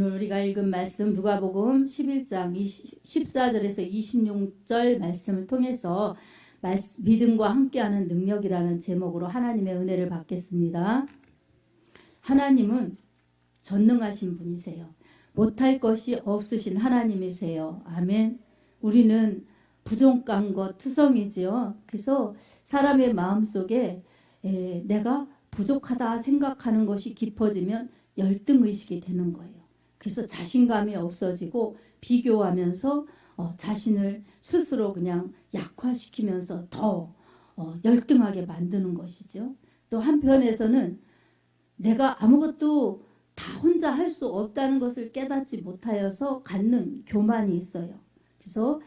오늘 우리가 읽은 말씀 누가복음 11장 14절에서 26절 말씀을 통해서 믿음과 함께하는 능력이라는 제목으로 하나님의 은혜를 받겠습니다. 하나님은 전능하신 분이세요. 못할 것이 없으신 하나님이세요. 아멘. 우리는 부족한 것 투성이지요. 그래서 사람의 마음속에 내가 부족하다 생각하는 것이 깊어지면 열등의식이 되는 거예요. 그래서 자신감이 없어지고 비교하면서 자신을 스스로 그냥 약화시키면서 더 열등하게 만드는 것이죠. 또 한편에서는 내가 아무것도 다 혼자 할 수 없다는 것을 깨닫지 못하여서 갖는 교만이 있어요. 그래서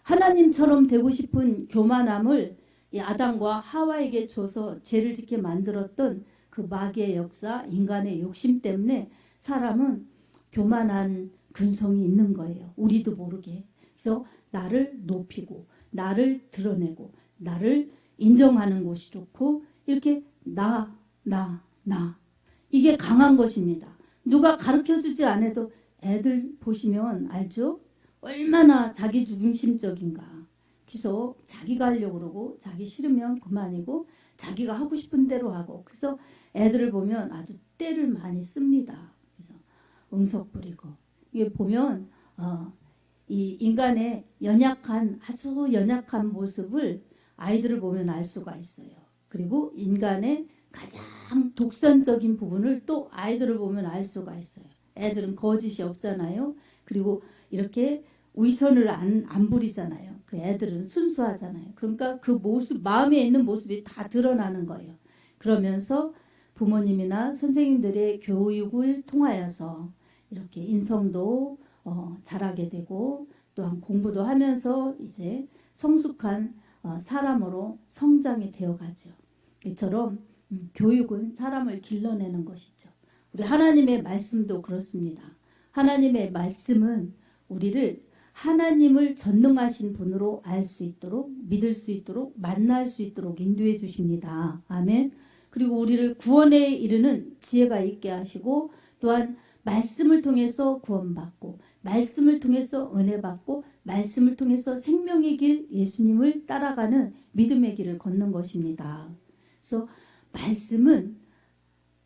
하나님처럼 되고 싶은 교만함을 이 아담과 하와에게 줘서 죄를 짓게 만들었던 그 마귀의 역사, 인간의 욕심 때문에 사람은 교만한 근성이 있는 거예요. 우리도 모르게. 그래서 나를 높이고 나를 드러내고 나를 인정하는 것이 좋고 이렇게 나 이게 강한 것입니다. 누가 가르쳐주지 않아도 애들 보시면 알죠? 얼마나 자기 중심적인가. 그래서 자기가 하려고 그러고 자기 싫으면 그만이고 자기가 하고 싶은 대로 하고 그래서 애들을 보면 아주 때를 많이 씁니다. 그래서 응석 부리고 이게 보면 이 인간의 아주 연약한 모습을 아이들을 보면 알 수가 있어요. 그리고 인간의 가장 독선적인 부분을 또 아이들을 보면 알 수가 있어요. 애들은 거짓이 없잖아요. 그리고 이렇게 위선을 안 부리잖아요. 그 애들은 순수하잖아요. 그러니까 그 모습, 마음에 있는 모습이 다 드러나는 거예요. 그러면서 부모님이나 선생님들의 교육을 통하여서 이렇게 인성도 자라게 되고 또한 공부도 하면서 이제 성숙한 사람으로 성장이 되어가죠. 이처럼 교육은 사람을 길러내는 것이죠. 우리 하나님의 말씀도 그렇습니다. 하나님의 말씀은 우리를 하나님을 전능하신 분으로 알 수 있도록 믿을 수 있도록 만날 수 있도록 인도해 주십니다. 아멘. 그리고 우리를 구원에 이르는 지혜가 있게 하시고 또한 말씀을 통해서 구원받고 말씀을 통해서 은혜 받고 말씀을 통해서 생명의 길 예수님을 따라가는 믿음의 길을 걷는 것입니다. 그래서 말씀은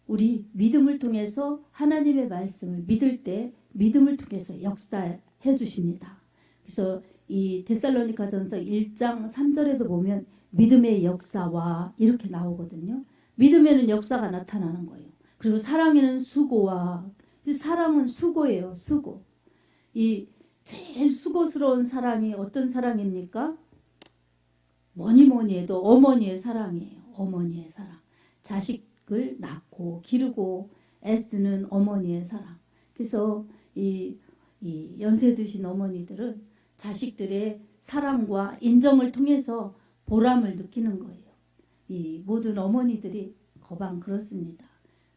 우리 믿음을 통해서 하나님의 말씀을 믿을 때 믿음을 통해서 역사해 주십니다. 그래서 이 데살로니가전서 1장 3절에도 보면 믿음의 역사와 이렇게 나오거든요. 믿음에는 역사가 나타나는 거예요. 그리고 사랑에는 수고와 사랑은 수고예요. 수고. 이 제일 수고스러운 사랑이 어떤 사랑입니까? 뭐니 해도 어머니의 사랑이에요. 어머니의 사랑. 자식을 낳고 기르고 애쓰는 어머니의 사랑. 그래서 이 연세 드신 어머니들은 자식들의 사랑과 인정을 통해서 보람을 느끼는 거예요. 이 모든 어머니들이 거방 그렇습니다.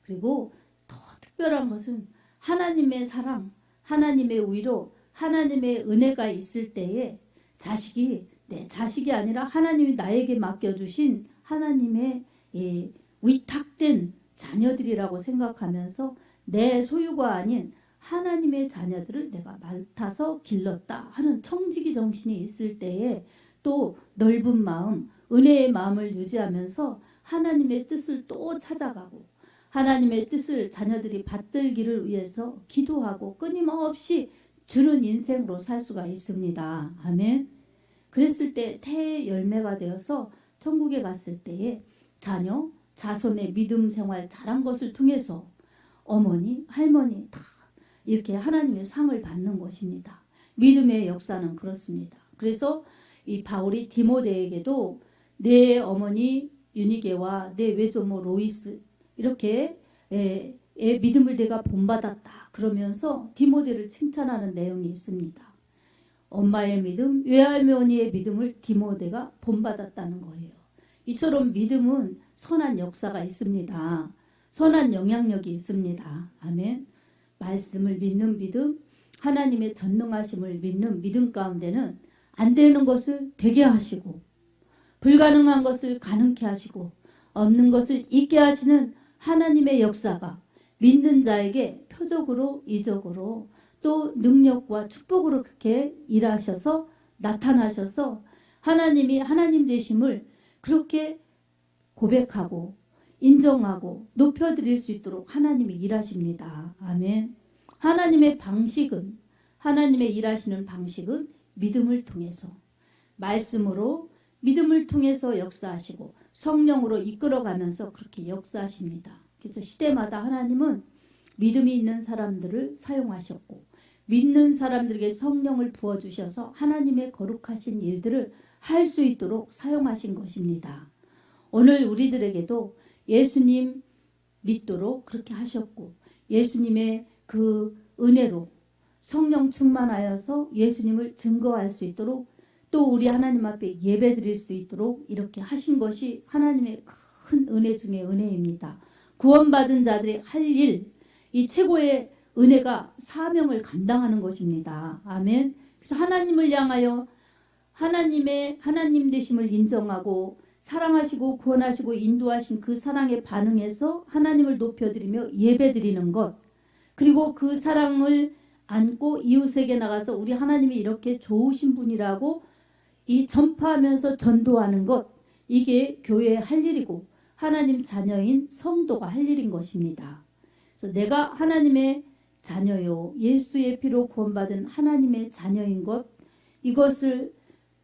그리고 더 특별한 것은 하나님의 사랑, 하나님의 위로, 하나님의 은혜가 있을 때에 자식이 내 자식이 아니라 하나님이 나에게 맡겨주신 하나님의 위탁된 자녀들이라고 생각하면서 내 소유가 아닌 하나님의 자녀들을 내가 맡아서 길렀다 하는 청지기 정신이 있을 때에 또 넓은 마음, 은혜의 마음을 유지하면서 하나님의 뜻을 또 찾아가고 하나님의 뜻을 자녀들이 받들기를 위해서 기도하고 끊임없이 주는 인생으로 살 수가 있습니다. 아멘. 그랬을 때 태의 열매가 되어서 천국에 갔을 때에 자녀, 자손의 믿음 생활 잘한 것을 통해서 어머니, 할머니 다 이렇게 하나님의 상을 받는 것입니다. 믿음의 역사는 그렇습니다. 그래서 이 바울이 디모데에게도 내 어머니 유니게와 내 외조모 로이스 이렇게 믿음을 내가 본받았다. 그러면서 디모데를 칭찬하는 내용이 있습니다. 엄마의 믿음, 외할머니의 믿음을 디모데가 본받았다는 거예요. 이처럼 믿음은 선한 역사가 있습니다. 선한 영향력이 있습니다. 아멘. 말씀을 믿는 믿음, 하나님의 전능하심을 믿는 믿음 가운데는 안 되는 것을 되게 하시고 불가능한 것을 가능케 하시고 없는 것을 있게 하시는 하나님의 역사가 믿는 자에게 표적으로 이적으로 또 능력과 축복으로 그렇게 일하셔서 나타나셔서 하나님이 하나님 되심을 그렇게 고백하고 인정하고 높여드릴 수 있도록 하나님이 일하십니다. 아멘. 하나님의 일하시는 방식은 믿음을 통해서, 말씀으로 믿음을 통해서 역사하시고 성령으로 이끌어가면서 그렇게 역사하십니다. 그래서 시대마다 하나님은 믿음이 있는 사람들을 사용하셨고 믿는 사람들에게 성령을 부어주셔서 하나님의 거룩하신 일들을 할 수 있도록 사용하신 것입니다. 오늘 우리들에게도 예수님 믿도록 그렇게 하셨고 예수님의 그 은혜로 성령 충만하여서 예수님을 증거할 수 있도록 또 우리 하나님 앞에 예배 드릴 수 있도록 이렇게 하신 것이 하나님의 큰 은혜 중에 은혜입니다. 구원받은 자들이 할 일, 이 최고의 은혜가 사명을 감당하는 것입니다. 아멘. 그래서 하나님을 향하여 하나님 되심을 인정하고 사랑하시고 구원하시고 인도하신 그 사랑에 반응해서 하나님을 높여드리며 예배드리는 것, 그리고 그 사랑을 안고 이웃에게 나가서 우리 하나님이 이렇게 좋으신 분이라고 이 전파하면서 전도하는 것, 이게 교회의 할 일이고 하나님 자녀인 성도가 할 일인 것입니다. 그래서 내가 하나님의 자녀요, 예수의 피로 구원받은 하나님의 자녀인 것, 이것을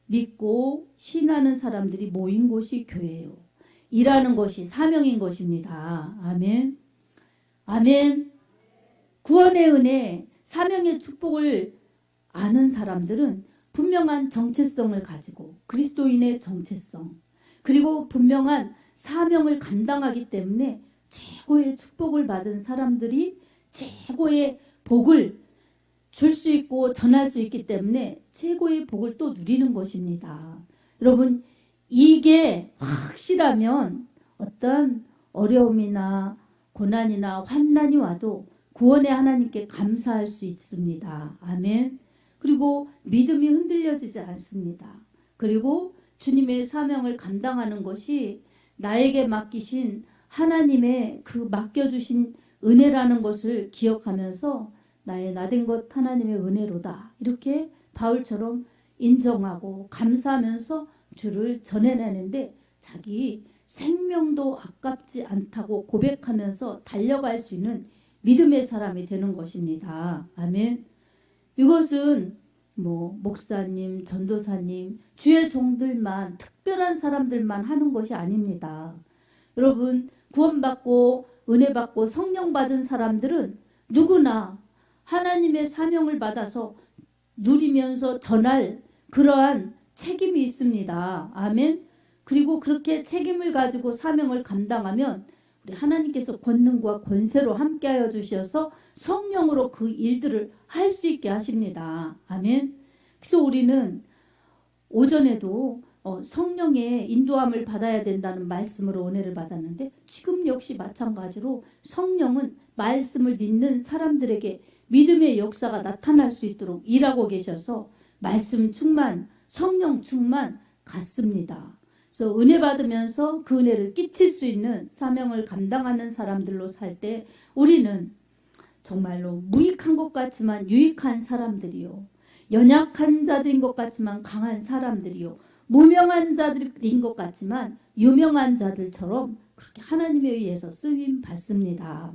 믿고 신하는 사람들이 모인 곳이 교회예요. 일하는 것이 사명인 것입니다. 아멘. 아멘. 구원의 은혜, 사명의 축복을 아는 사람들은 분명한 정체성을 가지고 그리스도인의 정체성, 그리고 분명한 사명을 감당하기 때문에 최고의 축복을 받은 사람들이 최고의 복을 줄 수 있고 전할 수 있기 때문에 최고의 복을 또 누리는 것입니다. 여러분, 이게 확실하면 어떤 어려움이나 고난이나 환난이 와도 구원의 하나님께 감사할 수 있습니다. 아멘. 그리고 믿음이 흔들려지지 않습니다. 그리고 주님의 사명을 감당하는 것이 나에게 맡기신 하나님의 그 맡겨주신 은혜라는 것을 기억하면서 나의 나된 것 하나님의 은혜로다, 이렇게 바울처럼 인정하고 감사하면서 주를 전해내는데 자기 생명도 아깝지 않다고 고백하면서 달려갈 수 있는 믿음의 사람이 되는 것입니다. 아멘. 이것은 목사님, 전도사님, 주의 종들만, 특별한 사람들만 하는 것이 아닙니다. 여러분, 구원받고 은혜 받고 성령 받은 사람들은 누구나 하나님의 사명을 받아서 누리면서 전할 그러한 책임이 있습니다. 아멘. 그리고 그렇게 책임을 가지고 사명을 감당하면 우리 하나님께서 권능과 권세로 함께하여 주셔서 성령으로 그 일들을 할 수 있게 하십니다. 아멘. 그래서 우리는 오전에도 성령의 인도함을 받아야 된다는 말씀으로 은혜를 받았는데 지금 역시 마찬가지로 성령은 말씀을 믿는 사람들에게 믿음의 역사가 나타날 수 있도록 일하고 계셔서 말씀 충만, 성령 충만 같습니다. 그래서 은혜 받으면서 그 은혜를 끼칠 수 있는 사명을 감당하는 사람들로 살 때 우리는 정말로 무익한 것 같지만 유익한 사람들이요, 연약한 자들인 것 같지만 강한 사람들이요, 무명한 자들인 것 같지만 유명한 자들처럼 그렇게 하나님에 의해서 쓰임 받습니다.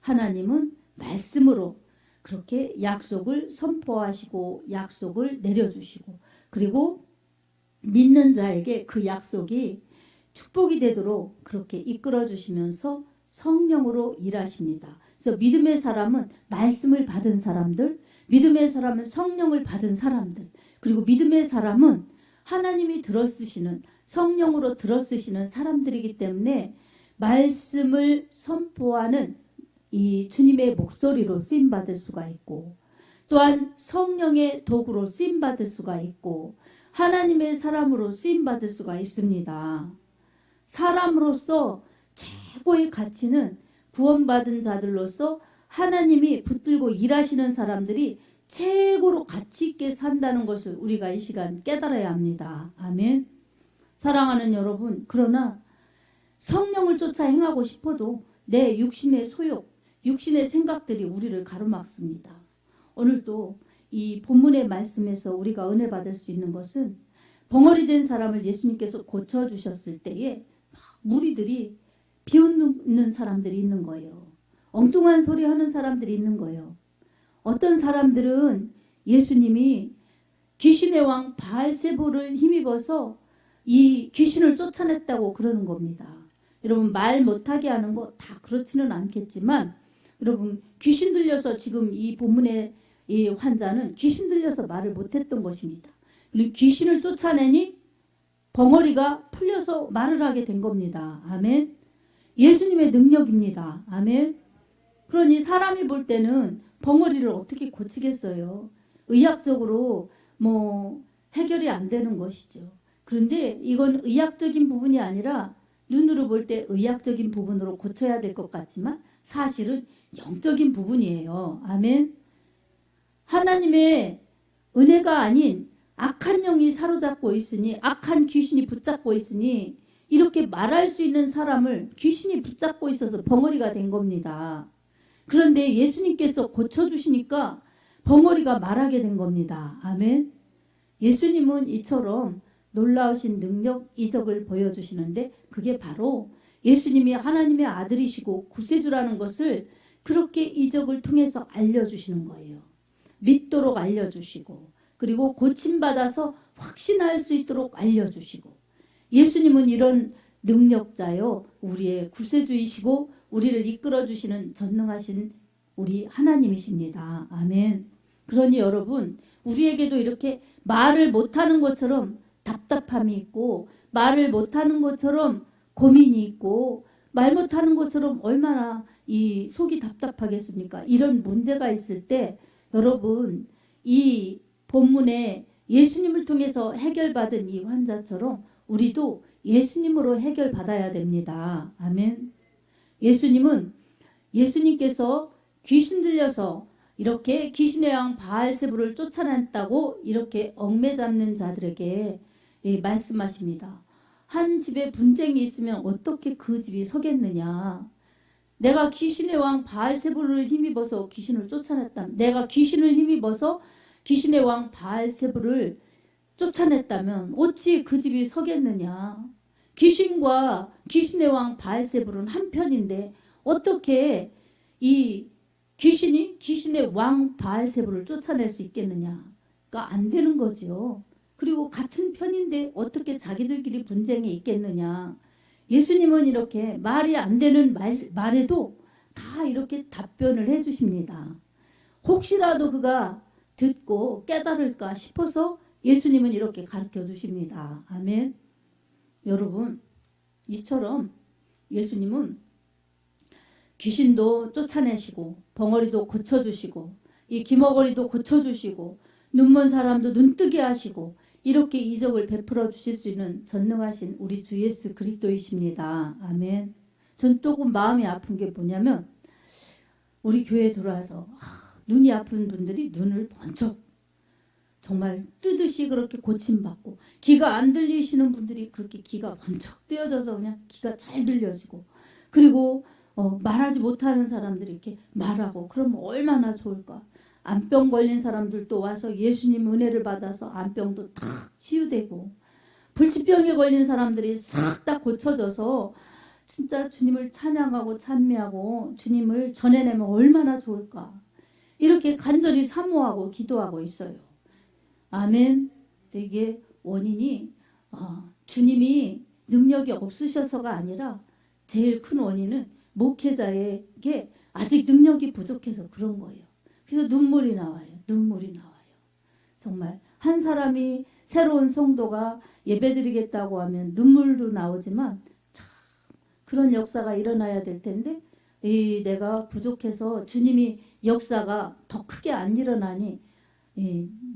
하나님은 말씀으로 그렇게 약속을 선포하시고 약속을 내려주시고 그리고 믿는 자에게 그 약속이 축복이 되도록 그렇게 이끌어 주시면서 성령으로 일하십니다. 그래서 믿음의 사람은 말씀을 받은 사람들, 믿음의 사람은 성령을 받은 사람들, 그리고 믿음의 사람은 하나님이 들어쓰시는, 성령으로 들어쓰시는 사람들이기 때문에 말씀을 선포하는 이 주님의 목소리로 쓰임받을 수가 있고 또한 성령의 도구로 쓰임받을 수가 있고 하나님의 사람으로 쓰임받을 수가 있습니다. 사람으로서 최고의 가치는 구원받은 자들로서 하나님이 붙들고 일하시는 사람들이 최고로 가치 있게 산다는 것을 우리가 이 시간 깨달아야 합니다. 아멘. 사랑하는 여러분, 그러나 성령을 쫓아 행하고 싶어도 내 육신의 소욕, 육신의 생각들이 우리를 가로막습니다. 오늘도 이 본문의 말씀에서 우리가 은혜 받을 수 있는 것은 벙어리 된 사람을 예수님께서 고쳐주셨을 때에 무리들이 비웃는 사람들이 있는 거예요. 엉뚱한 소리 하는 사람들이 있는 거예요. 어떤 사람들은 예수님이 귀신의 왕 바알세불을 힘입어서 이 귀신을 쫓아냈다고 그러는 겁니다. 여러분, 말 못하게 하는 거 다 그렇지는 않겠지만, 여러분, 귀신 들려서 지금 이 본문의 이 환자는 귀신 들려서 말을 못했던 것입니다. 그리고 귀신을 쫓아내니 벙어리가 풀려서 말을 하게 된 겁니다. 아멘. 예수님의 능력입니다. 아멘. 그러니 사람이 볼 때는 벙어리를 어떻게 고치겠어요? 의학적으로 해결이 안 되는 것이죠. 그런데 이건 의학적인 부분이 아니라 눈으로 볼 때 의학적인 부분으로 고쳐야 될 것 같지만 사실은 영적인 부분이에요. 아멘. 하나님의 은혜가 아닌 악한 영이 사로잡고 있으니, 악한 귀신이 붙잡고 있으니 이렇게 말할 수 있는 사람을 귀신이 붙잡고 있어서 벙어리가 된 겁니다. 그런데 예수님께서 고쳐주시니까 벙어리가 말하게 된 겁니다. 아멘. 예수님은 이처럼 놀라우신 능력, 이적을 보여주시는데 그게 바로 예수님이 하나님의 아들이시고 구세주라는 것을 그렇게 이적을 통해서 알려주시는 거예요. 믿도록 알려주시고, 그리고 고침받아서 확신할 수 있도록 알려주시고, 예수님은 이런 능력자요, 우리의 구세주이시고 우리를 이끌어주시는 전능하신 우리 하나님이십니다. 아멘. 그러니 여러분, 우리에게도 이렇게 말을 못하는 것처럼 답답함이 있고, 말을 못하는 것처럼 고민이 있고, 말 못하는 것처럼 얼마나 이 속이 답답하겠습니까? 이런 문제가 있을 때 여러분, 이 본문에 예수님을 통해서 해결받은 이 환자처럼 우리도 예수님으로 해결받아야 됩니다. 아멘. 예수님께서 귀신 들려서 이렇게 귀신의 왕 바알세불을 쫓아냈다고 이렇게 얽매잡는 자들에게 말씀하십니다. 한 집에 분쟁이 있으면 어떻게 그 집이 서겠느냐. 내가 귀신의 왕 바알세불을 힘입어서 귀신을 쫓아냈다면, 내가 귀신을 힘입어서 귀신의 왕 바알세불을 쫓아냈다면 어찌 그 집이 서겠느냐. 귀신과 귀신의 왕 바알세불은 한편인데 어떻게 이 귀신이 귀신의 왕 바알세불을 쫓아낼 수 있겠느냐가 안 되는 거죠. 그리고 같은 편인데 어떻게 자기들끼리 분쟁이 있겠느냐. 예수님은 이렇게 말이 안 되는 말에도 다 이렇게 답변을 해주십니다. 혹시라도 그가 듣고 깨달을까 싶어서 예수님은 이렇게 가르쳐 주십니다. 아멘. 여러분, 이처럼 예수님은 귀신도 쫓아내시고 벙어리도 고쳐주시고 이 기머거리도 고쳐주시고 눈먼 사람도 눈뜨게 하시고 이렇게 이적을 베풀어 주실 수 있는 전능하신 우리 주 예수 그리스도이십니다. 아멘. 전 조금 마음이 아픈 게 뭐냐면 우리 교회에 들어와서 눈이 아픈 분들이 눈을 번쩍 정말 뜨듯이 그렇게 고침받고, 귀가 안 들리시는 분들이 그렇게 귀가 번쩍 뜨여져서 그냥 귀가 잘 들려지고, 그리고 말하지 못하는 사람들이 이렇게 말하고, 그러면 얼마나 좋을까. 안병 걸린 사람들도 와서 예수님 은혜를 받아서 안병도 탁 치유되고, 불치병에 걸린 사람들이 싹 다 고쳐져서 진짜 주님을 찬양하고 찬미하고 주님을 전해내면 얼마나 좋을까. 이렇게 간절히 사모하고 기도하고 있어요. 아멘. 이게 원인이 주님이 능력이 없으셔서가 아니라 제일 큰 원인은 목회자에게 아직 능력이 부족해서 그런 거예요. 그래서 눈물이 나와요. 눈물이 나와요. 정말 한 사람이 새로운 성도가 예배드리겠다고 하면 눈물도 나오지만 참 그런 역사가 일어나야 될 텐데 내가 부족해서 주님이 역사가 더 크게 안 일어나니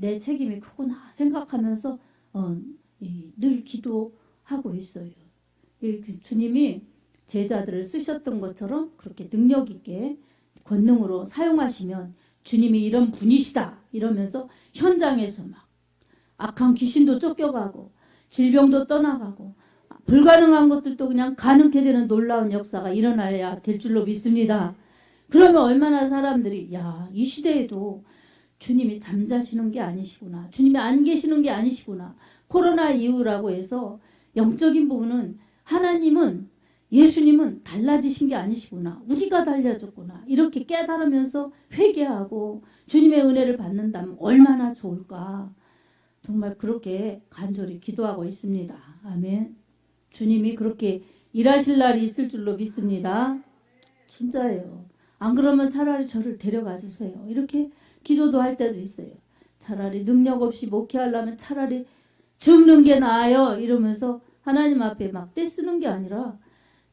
내 책임이 크구나 생각하면서 늘 기도하고 있어요. 주님이 제자들을 쓰셨던 것처럼 그렇게 능력 있게 권능으로 사용하시면 주님이 이런 분이시다 이러면서 현장에서 막 악한 귀신도 쫓겨가고 질병도 떠나가고 불가능한 것들도 그냥 가능케 되는 놀라운 역사가 일어나야 될 줄로 믿습니다. 그러면 얼마나 사람들이 야, 이 시대에도 주님이 잠자시는 게 아니시구나. 주님이 안 계시는 게 아니시구나. 코로나 이후라고 해서 영적인 부분은 하나님은 예수님은 달라지신 게 아니시구나. 우리가 달라졌구나. 이렇게 깨달으면서 회개하고 주님의 은혜를 받는다면 얼마나 좋을까. 정말 그렇게 간절히 기도하고 있습니다. 아멘. 주님이 그렇게 일하실 날이 있을 줄로 믿습니다. 진짜예요. 안 그러면 차라리 저를 데려가 주세요. 이렇게 기도도 할 때도 있어요. 차라리 능력 없이 목회하려면 차라리 죽는 게 나아요. 이러면서 하나님 앞에 막 떼쓰는 게 아니라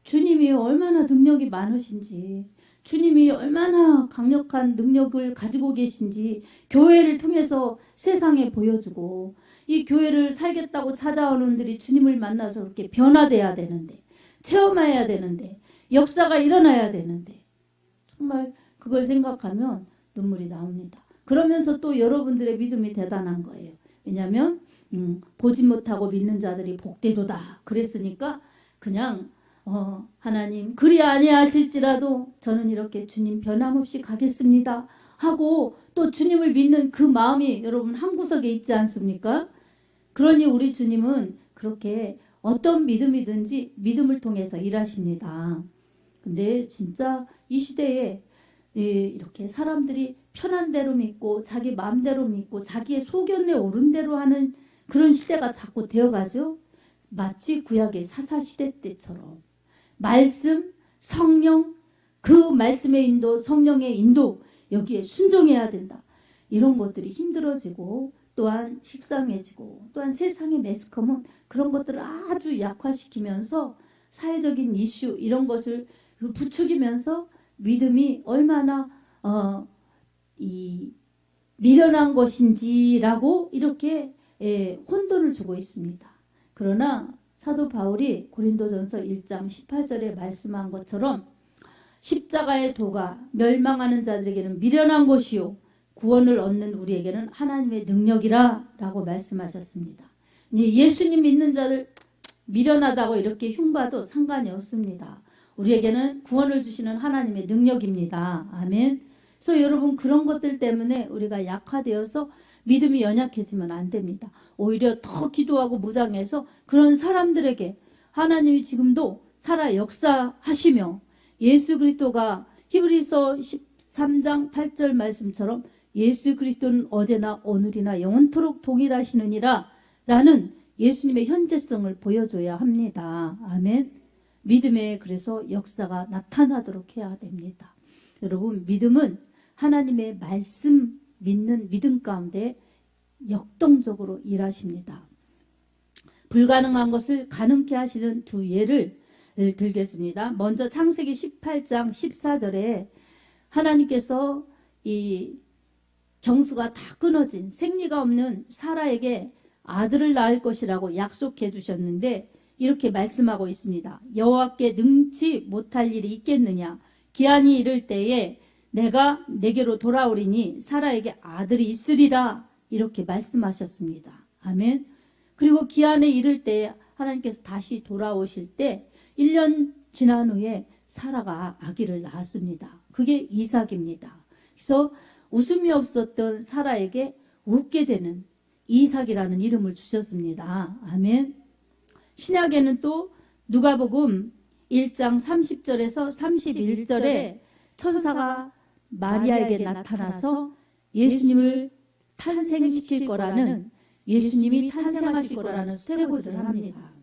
주님이 얼마나 능력이 많으신지, 주님이 얼마나 강력한 능력을 가지고 계신지 교회를 통해서 세상에 보여주고, 이 교회를 살겠다고 찾아오는 분들이 주님을 만나서 그렇게 변화돼야 되는데, 체험해야 되는데, 역사가 일어나야 되는데, 정말 그걸 생각하면 눈물이 나옵니다. 그러면서 또 여러분들의 믿음이 대단한 거예요. 왜냐하면 보지 못하고 믿는 자들이 복되도다 그랬으니까 그냥 하나님 그리 아니하실지라도 저는 이렇게 주님 변함없이 가겠습니다 하고 또 주님을 믿는 그 마음이 여러분 한 구석에 있지 않습니까? 그러니 우리 주님은 그렇게 어떤 믿음이든지 믿음을 통해서 일하십니다. 근데 진짜 이 시대에 이렇게 사람들이 편한 대로 믿고 자기 마음대로 믿고 자기의 소견에 오른 대로 하는 그런 시대가 자꾸 되어가죠. 마치 구약의 사사시대 때처럼 말씀, 성령, 그 말씀의 인도, 성령의 인도 여기에 순종해야 된다. 이런 것들이 힘들어지고 또한 식상해지고 또한 세상의 매스컴은 그런 것들을 아주 약화시키면서 사회적인 이슈 이런 것을 부추기면서 믿음이 얼마나 미련한 것인지라고 이렇게 혼돈을 주고 있습니다. 그러나 사도 바울이 고린도전서 1장 18절에 말씀한 것처럼 십자가의 도가 멸망하는 자들에게는 미련한 것이요 구원을 얻는 우리에게는 하나님의 능력이라 라고 말씀하셨습니다. 예수님 믿는 자들 미련하다고 이렇게 흉봐도 상관이 없습니다. 우리에게는 구원을 주시는 하나님의 능력입니다. 아멘. 그래서 여러분 그런 것들 때문에 우리가 약화되어서 믿음이 연약해지면 안 됩니다. 오히려 더 기도하고 무장해서 그런 사람들에게 하나님이 지금도 살아 역사하시며 예수 그리스도가 히브리서 13장 8절 말씀처럼 예수 그리스도는 어제나 오늘이나 영원토록 동일하시느니라 라는 예수님의 현재성을 보여줘야 합니다. 아멘. 믿음에 그래서 역사가 나타나도록 해야 됩니다. 여러분 믿음은 하나님의 말씀 믿는 믿음 가운데 역동적으로 일하십니다. 불가능한 것을 가능케 하시는 두 예를 들겠습니다. 먼저 창세기 18장 14절에 하나님께서 이 경수가 다 끊어진 생리가 없는 사라에게 아들을 낳을 것이라고 약속해 주셨는데 이렇게 말씀하고 있습니다. 여호와께 능치 못할 일이 있겠느냐. 기한이 이를 때에 내가 내게로 돌아오리니 사라에게 아들이 있으리라 이렇게 말씀하셨습니다. 아멘. 그리고 기한에 이를 때 하나님께서 다시 돌아오실 때 1년 지난 후에 사라가 아기를 낳았습니다. 그게 이삭입니다. 그래서 웃음이 없었던 사라에게 웃게 되는 이삭이라는 이름을 주셨습니다. 아멘. 신약에는 또 누가복음 1장 30절에서 31절에 천사가 마리아에게 나타나서 예수님을 탄생시킬 거라는 예수님이 탄생하실 거라는 쇠고지를 합니다.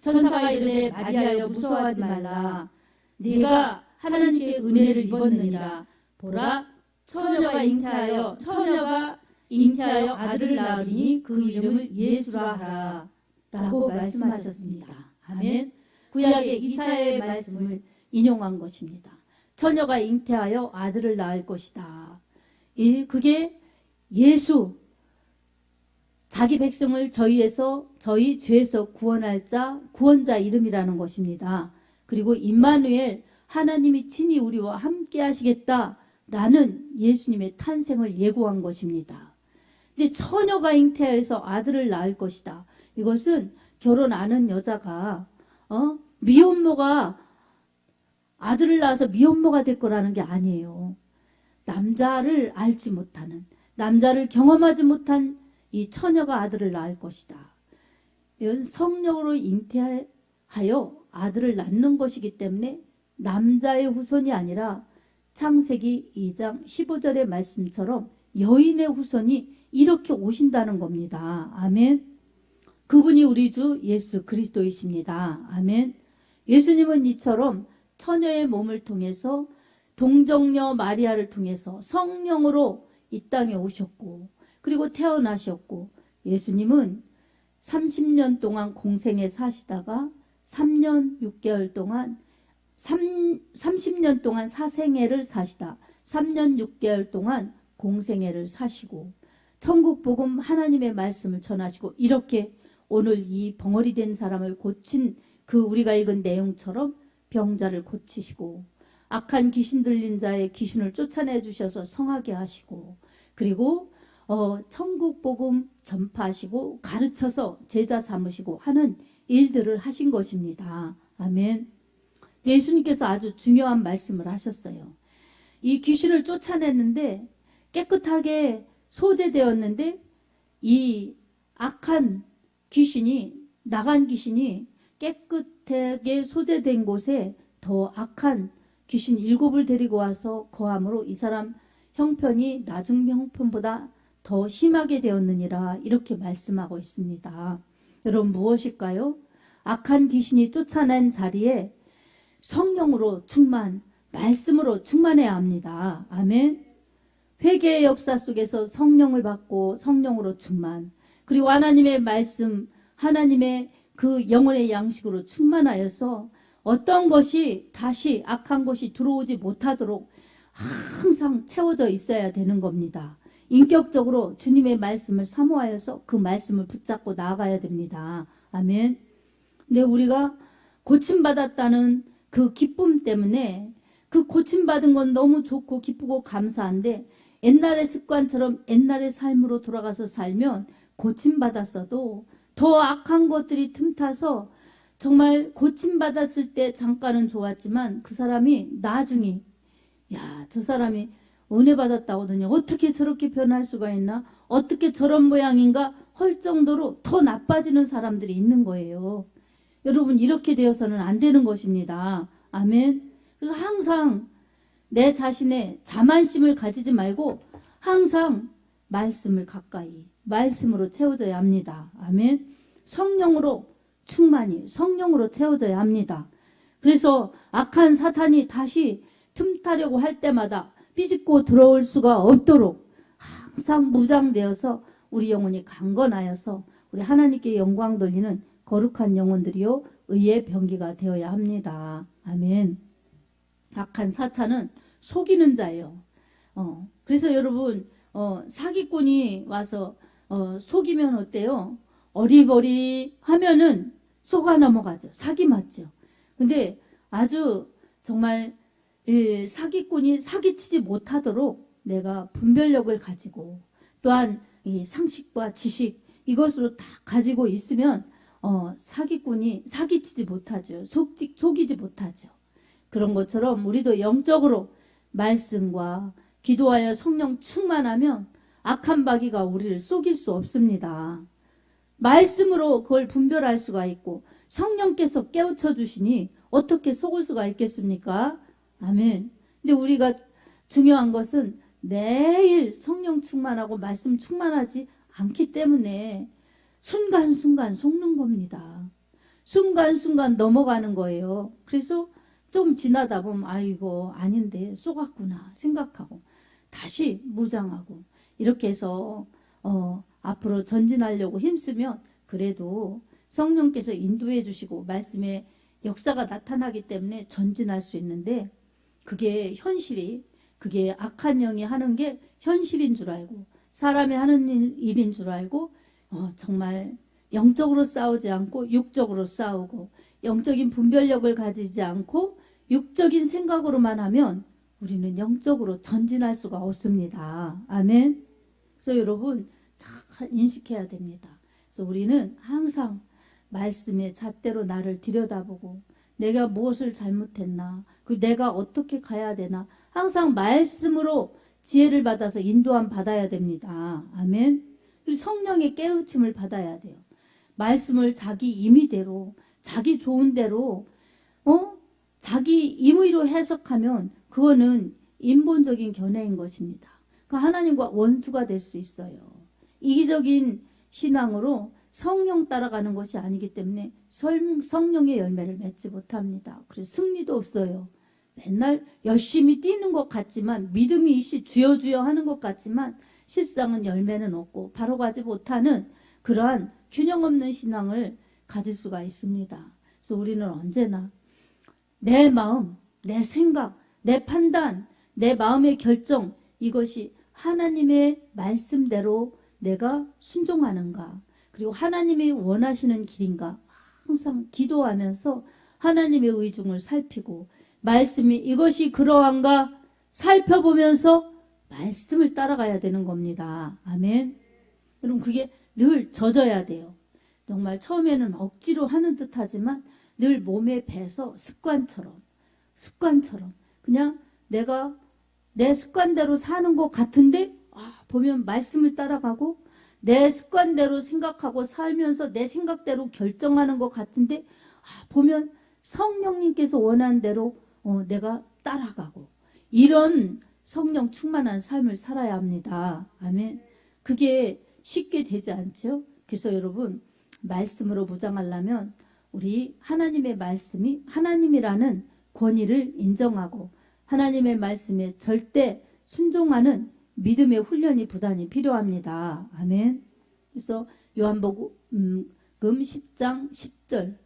천사가 이르되 마리아여 무서워하지 말라. 네가 하나님께 은혜를 입었느니라. 보라 처녀가 잉태하여 아들을 낳으리니 그 이름을 예수라 하라 라고 말씀하셨습니다. 아멘. 구약의 이사야의 말씀을 인용한 것입니다. 처녀가 잉태하여 아들을 낳을 것이다. 그게 예수, 자기 백성을 저희 죄에서 구원할 자, 구원자 이름이라는 것입니다. 그리고 임마누엘, 하나님이 친히 우리와 함께 하시겠다라는 예수님의 탄생을 예고한 것입니다. 근데 처녀가 잉태해서 아들을 낳을 것이다. 이것은 결혼 안 한 여자가 미혼모가 아들을 낳아서 미혼모가 될 거라는 게 아니에요. 남자를 알지 못하는, 남자를 경험하지 못한 이 처녀가 아들을 낳을 것이다. 이건 성령으로 잉태하여 아들을 낳는 것이기 때문에 남자의 후손이 아니라 창세기 2장 15절의 말씀처럼 여인의 후손이 이렇게 오신다는 겁니다. 아멘. 그분이 우리 주 예수 그리스도이십니다. 아멘. 예수님은 이처럼 처녀의 몸을 통해서 동정녀 마리아를 통해서 성령으로 이 땅에 오셨고, 그리고 태어나셨고, 예수님은 30년 동안 공생에 사시다가 3년 6개월 동안 30년 동안 사생애를 사시다 3년 6개월 동안 공생애를 사시고 천국 복음 하나님의 말씀을 전하시고, 이렇게 오늘 이 벙어리 된 사람을 고친 그 우리가 읽은 내용처럼 병자를 고치시고, 악한 귀신 들린 자의 귀신을 쫓아내 주셔서 성하게 하시고, 그리고 천국 복음 전파하시고 가르쳐서 제자 삼으시고 하는 일들을 하신 것입니다. 아멘. 예수님께서 아주 중요한 말씀을 하셨어요. 이 귀신을 쫓아냈는데 깨끗하게 소재되었는데 이 악한 귀신이, 나간 귀신이 깨끗하게 소재된 곳에 더 악한 귀신 7을 데리고 와서 거함으로 이 사람 형편이 나중 형편보다 더 심하게 되었느니라, 이렇게 말씀하고 있습니다. 여러분, 무엇일까요? 악한 귀신이 쫓아낸 자리에 성령으로 충만, 말씀으로 충만해야 합니다. 아멘. 회개의 역사 속에서 성령을 받고 성령으로 충만, 그리고 하나님의 말씀, 하나님의 그 영혼의 양식으로 충만하여서 어떤 것이 다시 악한 것이 들어오지 못하도록 항상 채워져 있어야 되는 겁니다. 인격적으로 주님의 말씀을 사모하여서 그 말씀을 붙잡고 나아가야 됩니다. 아멘. 근데 우리가 고침받았다는 그 기쁨 때문에, 그 고침받은 건 너무 좋고 기쁘고 감사한데 옛날의 습관처럼 옛날의 삶으로 돌아가서 살면 고침받았어도 더 악한 것들이 틈타서 정말 고침받았을 때 잠깐은 좋았지만 그 사람이 나중에, 야, 저 사람이 은혜 받았다고 하더니 어떻게 저렇게 변할 수가 있나, 어떻게 저런 모양인가 할 정도로 더 나빠지는 사람들이 있는 거예요. 여러분, 이렇게 되어서는 안 되는 것입니다. 아멘. 그래서 항상 내 자신의 자만심을 가지지 말고 항상 말씀을 가까이, 말씀으로 채워져야 합니다. 아멘. 성령으로 충만히, 성령으로 채워져야 합니다. 그래서 악한 사탄이 다시 틈타려고 할 때마다 삐집고 들어올 수가 없도록 항상 무장되어서 우리 영혼이 강건하여서 우리 하나님께 영광 돌리는 거룩한 영혼들이요 의의 병기가 되어야 합니다. 아멘. 악한 사탄은 속이는 자예요. 그래서 여러분, 사기꾼이 와서 속이면 어때요? 어리버리 하면은 속아 넘어가죠. 사기 맞죠. 근데 아주 정말 이 사기꾼이 사기치지 못하도록 내가 분별력을 가지고, 또한 이 상식과 지식, 이것으로 다 가지고 있으면 사기꾼이 사기치지 못하죠. 속이지 못하죠. 그런 것처럼 우리도 영적으로 말씀과 기도하여 성령 충만하면 악한 마귀가 우리를 속일 수 없습니다. 말씀으로 그걸 분별할 수가 있고 성령께서 깨우쳐 주시니 어떻게 속을 수가 있겠습니까? 아멘. 근데 우리가 중요한 것은 매일 성령 충만하고 말씀 충만하지 않기 때문에 순간순간 속는 겁니다. 순간순간 넘어가는 거예요. 그래서 좀 지나다 보면 아이고 아닌데 속았구나 생각하고 다시 무장하고, 이렇게 해서 앞으로 전진하려고 힘쓰면 그래도 성령께서 인도해 주시고 말씀의 역사가 나타나기 때문에 전진할 수 있는데, 그게 현실이, 그게 악한 영이 하는 게 현실인 줄 알고 사람이 하는 일인 줄 알고 정말 영적으로 싸우지 않고 육적으로 싸우고 영적인 분별력을 가지지 않고 육적인 생각으로만 하면 우리는 영적으로 전진할 수가 없습니다. 아멘. 그래서 여러분 잘 인식해야 됩니다. 그래서 우리는 항상 말씀의 잣대로 나를 들여다보고 내가 무엇을 잘못했나, 내가 어떻게 가야 되나. 항상 말씀으로 지혜를 받아서 인도함 받아야 됩니다. 아멘. 그리고 성령의 깨우침을 받아야 돼요. 말씀을 자기 임의대로, 자기 좋은 대로, 자기 임의로 해석하면 그거는 인본적인 견해인 것입니다. 그 하나님과 원수가 될 수 있어요. 이기적인 신앙으로 성령 따라가는 것이 아니기 때문에 성령의 열매를 맺지 못합니다. 그래서 승리도 없어요. 맨날 열심히 뛰는 것 같지만, 믿음이 이시 주여 주여 하는 것 같지만 실상은 열매는 없고 바로 가지 못하는 그러한 균형 없는 신앙을 가질 수가 있습니다. 그래서 우리는 언제나 내 마음, 내 생각, 내 판단, 내 마음의 결정, 이것이 하나님의 말씀대로 내가 순종하는가, 그리고 하나님이 원하시는 길인가 항상 기도하면서 하나님의 의중을 살피고, 말씀이 이것이 그러한가 살펴보면서 말씀을 따라가야 되는 겁니다. 아멘. 그럼 그게 늘 젖어야 돼요. 정말 처음에는 억지로 하는 듯 하지만 늘 몸에 배서 습관처럼 그냥 내가 내 습관대로 사는 것 같은데, 보면 말씀을 따라가고 내 습관대로 생각하고 살면서 내 생각대로 결정하는 것 같은데, 보면 성령님께서 원하는 대로 내가 따라가고, 이런 성령 충만한 삶을 살아야 합니다. 아멘. 그게 쉽게 되지 않죠. 그래서 여러분, 말씀으로 무장하려면 우리 하나님의 말씀이 하나님이라는 권위를 인정하고 하나님의 말씀에 절대 순종하는 믿음의 훈련이 부단히 필요합니다. 아멘. 그래서 요한복음 10장 10절,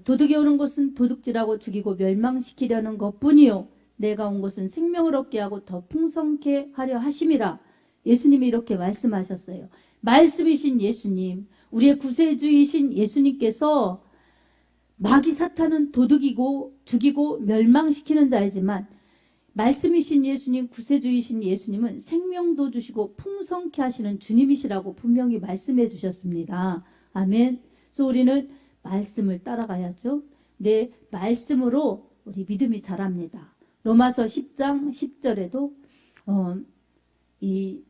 도둑이 오는 것은 도둑질하고 죽이고 멸망시키려는 것뿐이요 내가 온 것은 생명을 얻게 하고 더 풍성케 하려 하심이라. 예수님이 이렇게 말씀하셨어요. 말씀이신 예수님, 우리의 구세주이신 예수님께서, 마귀 사탄은 도둑이고 죽이고 멸망시키는 자이지만 말씀이신 예수님, 구세주이신 예수님은 생명도 주시고 풍성케 하시는 주님이시라고 분명히 말씀해 주셨습니다. 아멘. 그래서 우리는 말씀을 따라가야죠. 내 말씀으로 우리 믿음이 자랍니다. 로마서 10장 10절에도 이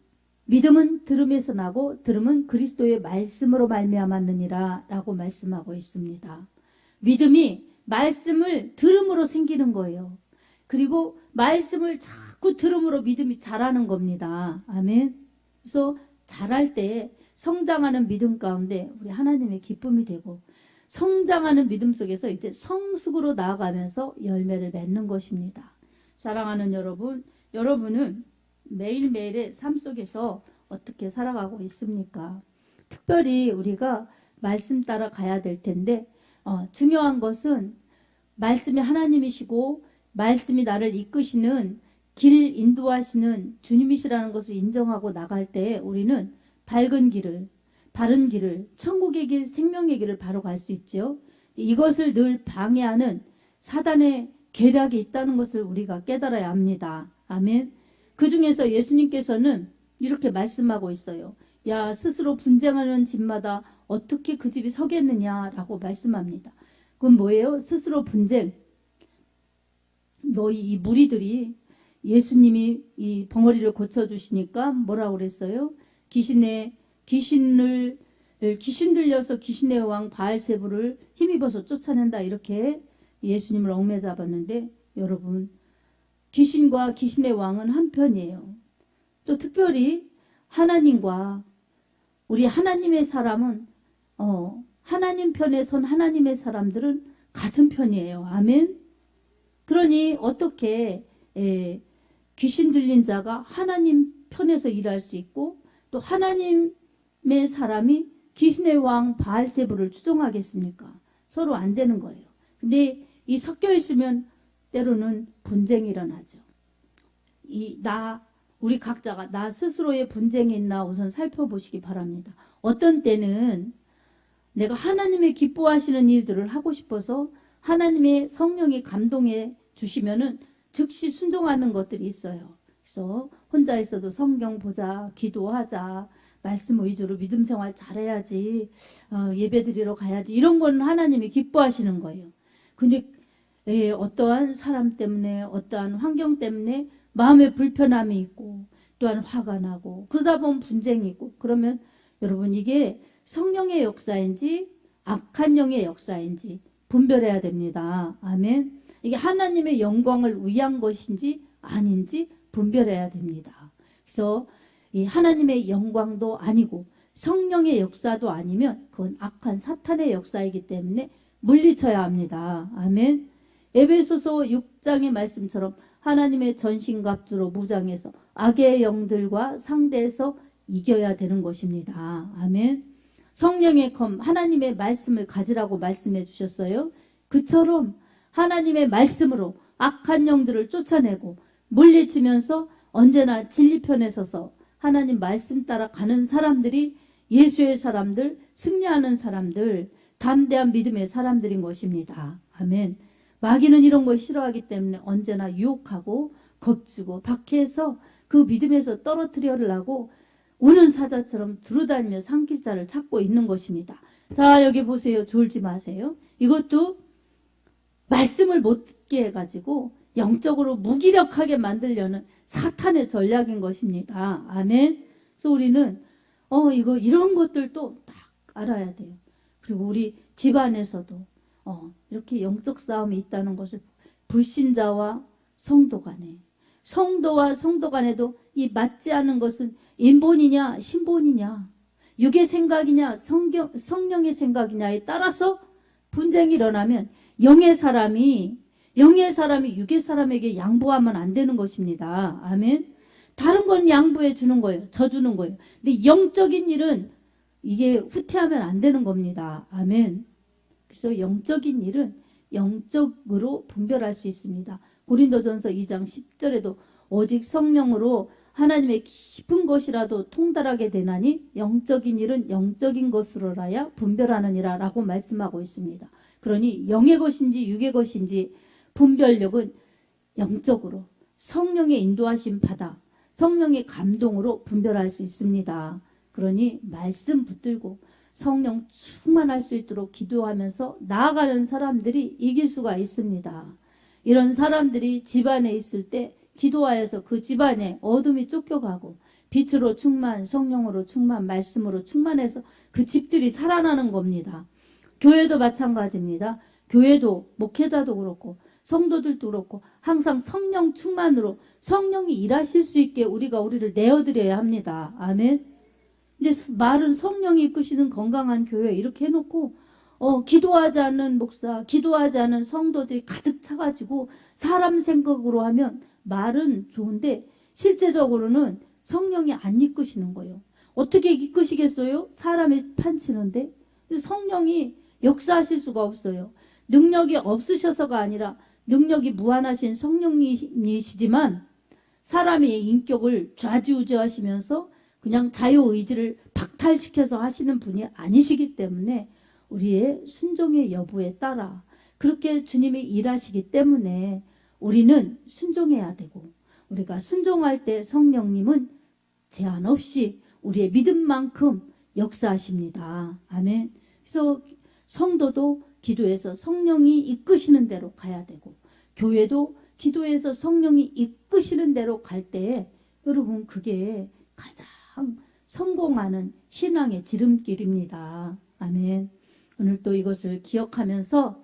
믿음은 들음에서 나고 들음은 그리스도의 말씀으로 말미암았느니라 라고 말씀하고 있습니다. 믿음이 말씀을 들음으로 생기는 거예요. 그리고 말씀을 자꾸 들음으로 믿음이 자라는 겁니다. 아멘. 그래서 자랄 때 성장하는 믿음 가운데 우리 하나님의 기쁨이 되고, 성장하는 믿음 속에서 이제 성숙으로 나아가면서 열매를 맺는 것입니다. 사랑하는 여러분, 여러분은 매일매일의 삶 속에서 어떻게 살아가고 있습니까? 특별히 우리가 말씀 따라 가야 될 텐데, 중요한 것은 말씀이 하나님이시고 말씀이 나를 이끄시는 길 인도하시는 주님이시라는 것을 인정하고 나갈 때 우리는 밝은 길을, 바른 길을, 천국의 길, 생명의 길을 바로 갈 수 있죠. 이것을 늘 방해하는 사단의 계략이 있다는 것을 우리가 깨달아야 합니다. 아멘. 그 중에서 예수님께서는 이렇게 말씀하고 있어요. 야, 스스로 분쟁하는 집마다 어떻게 그 집이 서겠느냐라고 말씀합니다. 그건 뭐예요? 스스로 분쟁. 너희 이 무리들이 예수님이 이 벙어리를 고쳐주시니까 뭐라고 그랬어요? 귀신 들려서 귀신의 왕 바알세부를 힘입어서 쫓아낸다, 이렇게 예수님을 얽매 잡았는데, 여러분, 귀신과 귀신의 왕은 한편이에요. 또 특별히 하나님과 우리 하나님의 사람은 하나님 편에 선 하나님의 사람들은 같은 편이에요. 아멘. 그러니 어떻게 귀신 들린 자가 하나님 편에서 일할 수 있고, 또 하나님의 사람이 귀신의 왕 바알세부를 추종하겠습니까? 서로 안 되는 거예요. 근데 이 섞여 있으면 때로는 분쟁이 일어나죠. 우리 각자가 나 스스로의 분쟁이 있나 우선 살펴보시기 바랍니다. 어떤 때는 내가 하나님의 기뻐하시는 일들을 하고 싶어서 하나님의 성령이 감동해 주시면은 즉시 순종하는 것들이 있어요. 그래서 혼자 있어도 성경 보자, 기도하자, 말씀 위주로 믿음 생활 잘해야지, 예배 드리러 가야지, 이런 거는 하나님이 기뻐하시는 거예요. 근데 어떠한 사람 때문에 어떠한 환경 때문에 마음에 불편함이 있고 또한 화가 나고 그러다 보면 분쟁이 있고 그러면 여러분 이게 성령의 역사인지 악한 영의 역사인지 분별해야 됩니다. 아멘. 이게 하나님의 영광을 위한 것인지 아닌지 분별해야 됩니다. 그래서 이 하나님의 영광도 아니고 성령의 역사도 아니면 그건 악한 사탄의 역사이기 때문에 물리쳐야 합니다. 아멘. 에베소서 6장의 말씀처럼 하나님의 전신갑주로 무장해서 악의 영들과 상대해서 이겨야 되는 것입니다. 아멘. 성령의 검, 하나님의 말씀을 가지라고 말씀해 주셨어요. 그처럼 하나님의 말씀으로 악한 영들을 쫓아내고 물리치면서 언제나 진리 편에 서서 하나님 말씀 따라 가는 사람들이 예수의 사람들, 승리하는 사람들, 담대한 믿음의 사람들인 것입니다. 아멘. 마귀는 이런 걸 싫어하기 때문에 언제나 유혹하고 겁주고 박해해서 그 믿음에서 떨어뜨리려고 우는 사자처럼 두루다니며 산길자를 찾고 있는 것입니다. 자, 여기 보세요. 졸지 마세요. 이것도 말씀을 못 듣게 해가지고 영적으로 무기력하게 만들려는 사탄의 전략인 것입니다. 아멘. 그래서 우리는 이런 것들도 딱 알아야 돼요. 그리고 우리 집안에서도 이렇게 영적 싸움이 있다는 것을 불신자와 성도 간에, 성도와 성도 간에도 이 맞지 않은 것은 인본이냐 신본이냐 육의 생각이냐 성령의 생각이냐에 따라서 분쟁이 일어나면 영의 사람이 육의 사람에게 양보하면 안 되는 것입니다. 아멘. 다른 건 양보해 주는 거예요. 져주는 거예요. 근데 영적인 일은 이게 후퇴하면 안 되는 겁니다. 아멘. 그래서 영적인 일은 영적으로 분별할 수 있습니다. 고린도전서 2장 10절에도 오직 성령으로 하나님의 깊은 것이라도 통달하게 되나니 영적인 일은 영적인 것으로라야 분별하느니라 라고 말씀하고 있습니다. 그러니 영의 것인지 육의 것인지 분별력은 영적으로 성령의 인도하심 받아 성령의 감동으로 분별할 수 있습니다. 그러니 말씀 붙들고 성령 충만할 수 있도록 기도하면서 나아가는 사람들이 이길 수가 있습니다. 이런 사람들이 집안에 있을 때 기도하여서 그 집안에 어둠이 쫓겨가고 빛으로 충만, 성령으로 충만, 말씀으로 충만해서 그 집들이 살아나는 겁니다. 교회도 마찬가지입니다. 교회도 목회자도 그렇고 성도들도 그렇고 항상 성령 충만으로 성령이 일하실 수 있게 우리를 내어드려야 합니다. 아멘. 이제 말은 성령이 이끄시는 건강한 교회 이렇게 해놓고 기도하지 않는 목사, 기도하지 않은 성도들이 가득 차가지고 사람 생각으로 하면 말은 좋은데 실제적으로는 성령이 안 이끄시는 거예요. 어떻게 이끄시겠어요? 사람이 판치는데. 성령이 역사하실 수가 없어요. 능력이 없으셔서가 아니라 능력이 무한하신 성령님이시지만 사람의 인격을 좌지우지하시면서 그냥 자유의지를 박탈시켜서 하시는 분이 아니시기 때문에 우리의 순종의 여부에 따라 그렇게 주님이 일하시기 때문에 우리는 순종해야 되고 우리가 순종할 때 성령님은 제한 없이 우리의 믿음만큼 역사하십니다. 아멘. 그래서 성도도 기도해서 성령이 이끄시는 대로 가야 되고 교회도 기도해서 성령이 이끄시는 대로 갈 때에 여러분 그게 가장 성공하는 신앙의 지름길입니다. 아멘. 오늘 또 이것을 기억하면서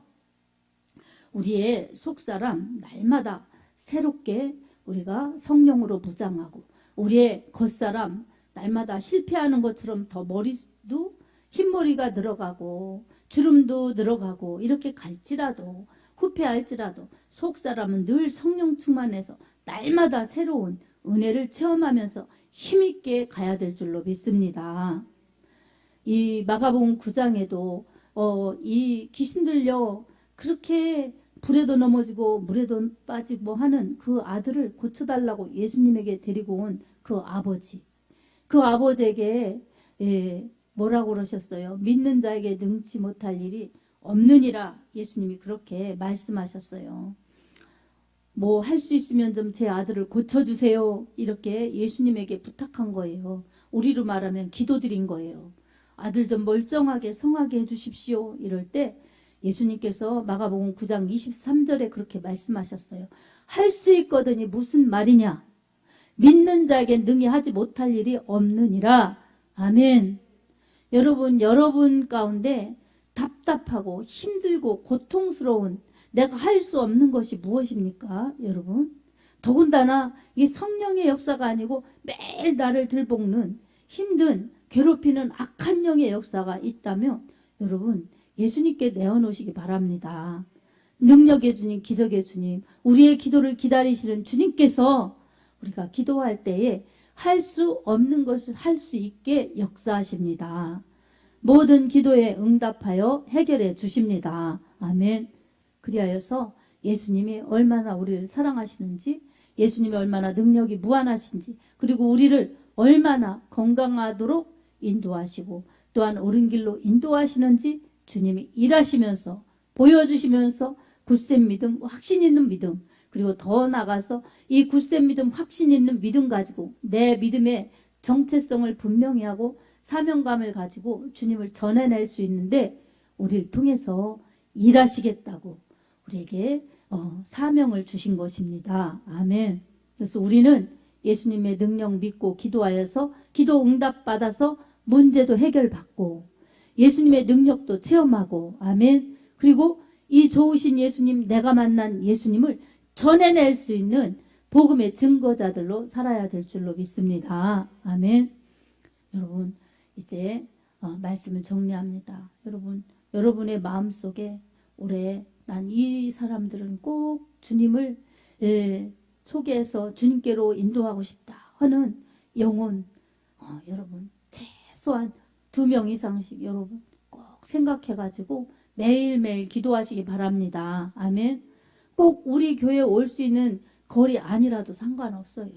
우리의 속사람 날마다 새롭게 우리가 성령으로 무장하고 우리의 겉사람 날마다 실패하는 것처럼 더 머리도 흰머리가 늘어가고 주름도 늘어가고 이렇게 갈지라도 후패할지라도 속사람은 늘 성령 충만해서 날마다 새로운 은혜를 체험하면서 힘있게 가야 될 줄로 믿습니다. 이 마가복음 9장에도 이 귀신 들려 그렇게 불에도 넘어지고 물에도 빠지고 하는 그 아들을 고쳐달라고 예수님에게 데리고 온 그 아버지에게 뭐라고 그러셨어요? 믿는 자에게 능치 못할 일이 없느니라 예수님이 그렇게 말씀하셨어요. 뭐 할 수 있으면 좀 제 아들을 고쳐주세요. 이렇게 예수님에게 부탁한 거예요. 우리로 말하면 기도드린 거예요. 아들 좀 멀쩡하게 성하게 해주십시오. 이럴 때 예수님께서 마가복음 9장 23절에 그렇게 말씀하셨어요. 할 수 있거든이 무슨 말이냐? 믿는 자에게 능히 하지 못할 일이 없느니라. 아멘. 여러분 가운데 답답하고 힘들고 고통스러운 내가 할 수 없는 것이 무엇입니까? 여러분. 더군다나 이 성령의 역사가 아니고 매일 나를 들볶는 힘든 괴롭히는 악한 영의 역사가 있다면 여러분 예수님께 내어놓으시기 바랍니다. 능력의 주님, 기적의 주님, 우리의 기도를 기다리시는 주님께서 우리가 기도할 때에 할 수 없는 것을 할 수 있게 역사하십니다. 모든 기도에 응답하여 해결해 주십니다. 아멘. 그리하여서 예수님이 얼마나 우리를 사랑하시는지, 예수님이 얼마나 능력이 무한하신지, 그리고 우리를 얼마나 건강하도록 인도하시고 또한 옳은 길로 인도하시는지 주님이 일하시면서 보여주시면서 굳센 믿음, 확신 있는 믿음, 그리고 더 나아가서 이 굳센 믿음, 확신 있는 믿음 가지고 내 믿음의 정체성을 분명히 하고 사명감을 가지고 주님을 전해낼 수 있는데 우리를 통해서 일하시겠다고 우리에게 사명을 주신 것입니다. 아멘. 그래서 우리는 예수님의 능력 믿고 기도하여서 기도 응답 받아서 문제도 해결받고 예수님의 능력도 체험하고 아멘. 그리고 이 좋으신 예수님, 내가 만난 예수님을 전해낼 수 있는 복음의 증거자들로 살아야 될 줄로 믿습니다. 아멘. 여러분 이제 말씀을 정리합니다. 여러분의 마음속에 올해 난 이 사람들은 꼭 주님을 소개해서 주님께로 인도하고 싶다 하는 영혼 여러분 최소한 2명 이상씩 여러분 꼭 생각해가지고 매일매일 기도하시기 바랍니다. 아멘. 꼭 우리 교회에 올 수 있는 거리 아니라도 상관없어요.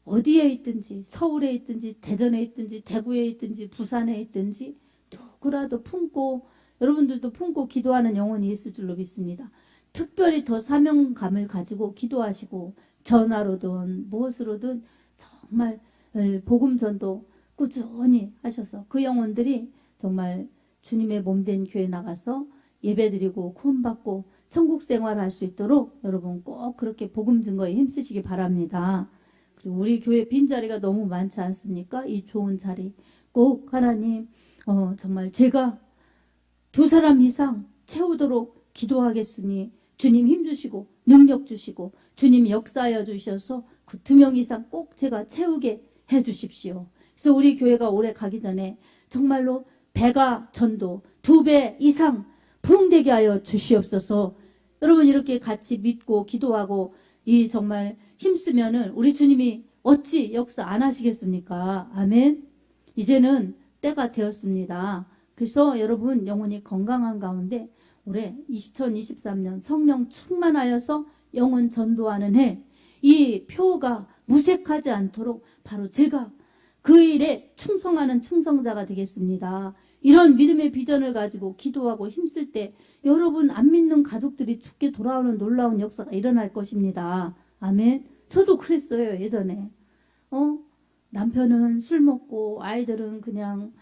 어디에 있든지 서울에 있든지 대전에 있든지 대구에 있든지 부산에 있든지 누구라도 품고 여러분들도 품고 기도하는 영혼이 있을 줄로 믿습니다. 특별히 더 사명감을 가지고 기도하시고 전화로든 무엇으로든 정말 복음 전도 꾸준히 하셔서 그 영혼들이 정말 주님의 몸된 교회 나가서 예배드리고 구원받고 천국 생활할 수 있도록 여러분 꼭 그렇게 복음 증거에 힘쓰시기 바랍니다. 그리고 우리 교회 빈자리가 너무 많지 않습니까? 이 좋은 자리 꼭 하나님 정말 제가 2사람 이상 채우도록 기도하겠으니 주님 힘주시고 능력 주시고 주님 역사하여 주셔서 그 2명 이상 꼭 제가 채우게 해 주십시오. 그래서 우리 교회가 올해 가기 전에 정말로 배가 전도 2배 이상 부흥되게 하여 주시옵소서. 여러분 이렇게 같이 믿고 기도하고 이 정말 힘쓰면은 우리 주님이 어찌 역사 안 하시겠습니까? 아멘. 이제는 때가 되었습니다. 그래서 여러분 영혼이 건강한 가운데 올해 2023년 성령 충만하여서 영혼 전도하는 해 이 표가 무색하지 않도록 바로 제가 그 일에 충성하는 충성자가 되겠습니다. 이런 믿음의 비전을 가지고 기도하고 힘쓸 때 여러분 안 믿는 가족들이 죽게 돌아오는 놀라운 역사가 일어날 것입니다. 아멘. 저도 그랬어요. 예전에 남편은 술 먹고 아이들은 그냥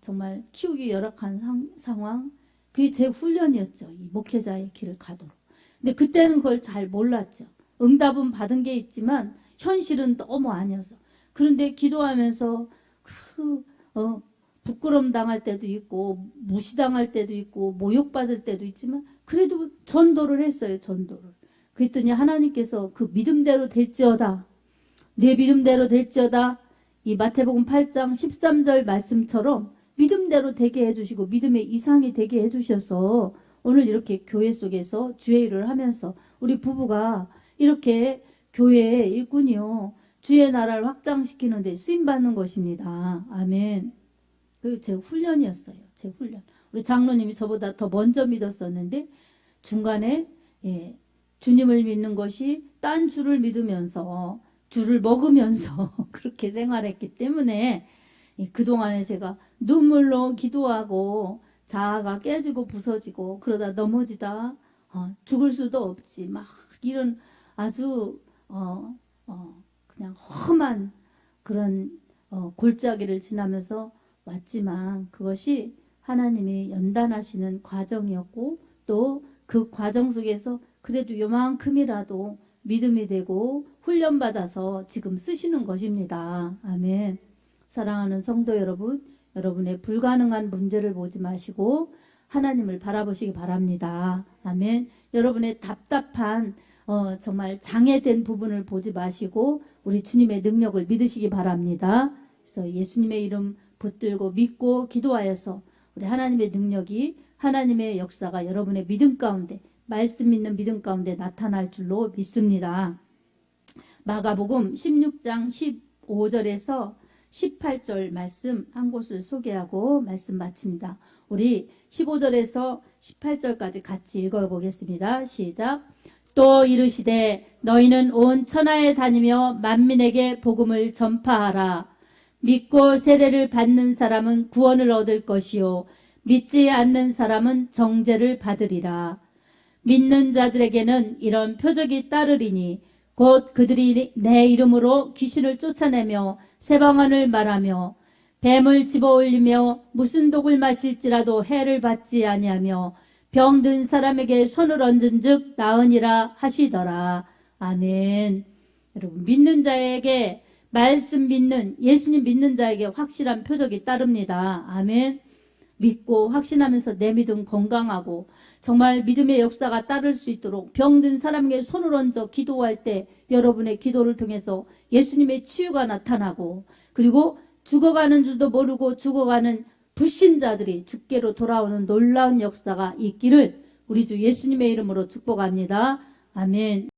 정말 키우기 열악한 상황. 그게 제 훈련이었죠. 이 목회자의 길을 가도록. 근데 그때는 그걸 잘 몰랐죠. 응답은 받은 게 있지만 현실은 너무 아니어서. 그런데 기도하면서 부끄럼 당할 때도 있고 무시당할 때도 있고 모욕받을 때도 있지만 그래도 전도를 했어요. 전도를. 그랬더니 하나님께서 그 믿음대로 될지어다. 내 믿음대로 될지어다. 이 마태복음 8장 13절 말씀처럼 믿음대로 되게 해주시고 믿음의 이상이 되게 해주셔서 오늘 이렇게 교회 속에서 주의 일을 하면서 우리 부부가 이렇게 교회의 일꾼이요. 주의 나라를 확장시키는 데 쓰임받는 것입니다. 아멘. 그리고 제 훈련이었어요. 제 훈련. 우리 장로님이 저보다 더 먼저 믿었었는데 중간에 주님을 믿는 것이 딴 주를 믿으면서 주를 먹으면서 그렇게 생활했기 때문에 그동안에 제가 눈물로 기도하고 자아가 깨지고 부서지고 그러다 넘어지다 죽을 수도 없지 막 이런 아주 그냥 험한 그런 골짜기를 지나면서 왔지만 그것이 하나님이 연단하시는 과정이었고 또 그 과정 속에서 그래도 요만큼이라도 믿음이 되고 훈련받아서 지금 쓰시는 것입니다. 아멘. 사랑하는 성도 여러분, 여러분의 불가능한 문제를 보지 마시고 하나님을 바라보시기 바랍니다. 아멘. 여러분의 답답한 정말 장애된 부분을 보지 마시고 우리 주님의 능력을 믿으시기 바랍니다. 그래서 예수님의 이름 붙들고 믿고 기도하여서 우리 하나님의 능력이 하나님의 역사가 여러분의 믿음 가운데 말씀 믿는 믿음 가운데 나타날 줄로 믿습니다. 마가복음 16장 15절에서 18절 말씀 한 곳을 소개하고 말씀 마칩니다. 우리 15절에서 18절까지 같이 읽어보겠습니다. 시작. 또 이르시되 너희는 온 천하에 다니며 만민에게 복음을 전파하라. 믿고 세례를 받는 사람은 구원을 얻을 것이요 믿지 않는 사람은 정죄를 받으리라. 믿는 자들에게는 이런 표적이 따르리니 곧 그들이 내 이름으로 귀신을 쫓아내며 새방언을 말하며 뱀을 집어올리며 무슨 독을 마실지라도 해를 받지 아니하며 병든 사람에게 손을 얹은 즉 나으니라 하시더라. 아멘. 여러분 믿는 자에게 말씀 믿는 예수님 믿는 자에게 확실한 표적이 따릅니다. 아멘. 믿고 확신하면서 내 믿음 건강하고 정말 믿음의 역사가 따를 수 있도록 병든 사람에게 손을 얹어 기도할 때 여러분의 기도를 통해서 예수님의 치유가 나타나고 그리고 죽어가는 줄도 모르고 죽어가는 불신자들이 주께로 돌아오는 놀라운 역사가 있기를 우리 주 예수님의 이름으로 축복합니다. 아멘.